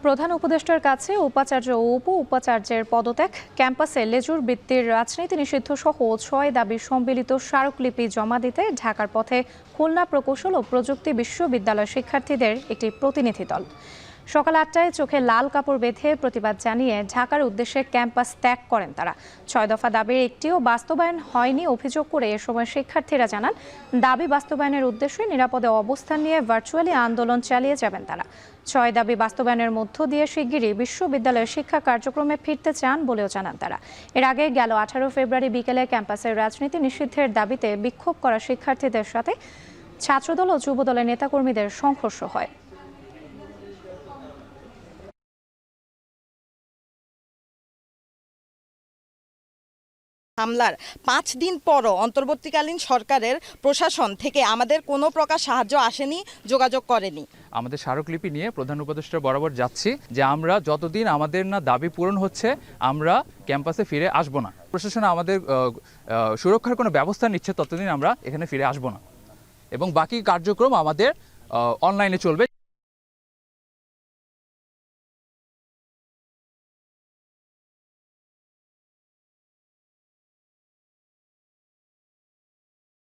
প্রধান উপদেষ্টার কাছে উপাচার্য ও উপ উপাচার্যের পদত্যাগ, ক্যাম্পাসে লেজুর বৃত্তির রাজনীতি নিষিদ্ধ সহ ৬ দাবি সম্মিলিত স্মারকলিপি জমা দিতে ঢাকার পথে খুলনা প্রকৌশল ও প্রযুক্তি বিশ্ববিদ্যালয় শিক্ষার্থীদের একটি প্রতিনিধি দল। সকাল ৮টায় চোখে লাল কাপড় বেঁধে প্রতিবাদ জানিয়ে ঢাকার উদ্দেশ্যে ক্যাম্পাস ত্যাগ করেন তারা। ৬ দফা দাবির একটিও বাস্তবায়ন হয়নি অভিযোগ করে এ সময় শিক্ষার্থীরা জানান, দাবি বাস্তবায়নের উদ্দেশ্যে নিরাপদে অবস্থান নিয়ে ভার্চুয়ালি আন্দোলন চালিয়ে যাবেন তারা। ৬ দাবি বাস্তবায়নের মধ্য দিয়ে শিগগিরই বিশ্ববিদ্যালয়ের শিক্ষা কার্যক্রমে ফিরতে চান বলেও জানান তারা। এর আগে গেল ১৮ ফেব্রুয়ারি বিকেলে ক্যাম্পাসের রাজনীতি নিষিদ্ধের দাবিতে বিক্ষোভ করা শিক্ষার্থীদের সাথে ছাত্রদল ও যুবদলের নেতাকর্মীদের সংঘর্ষ হয়। হামলার ৫ দিন পরও অন্তর্বর্তীকালীন সরকারের প্রশাসন থেকে আমাদের কোনো প্রকার সাহায্য আসেনি, যোগাযোগ করেনি। আমাদের স্মারকলিপি নিয়ে প্রধান উপদেষ্টা বরাবর যাচ্ছি যে আমরা যতদিন আমাদের না দাবি পূরণ হচ্ছে আমরা ক্যাম্পাসে ফিরে আসব না। প্রশাসন আমাদের সুরক্ষার কোনো ব্যবস্থা নিচ্ছে ততদিন আমরা এখানে ফিরে আসব না এবং বাকি কার্যক্রম আমাদের অনলাইনে চলবে।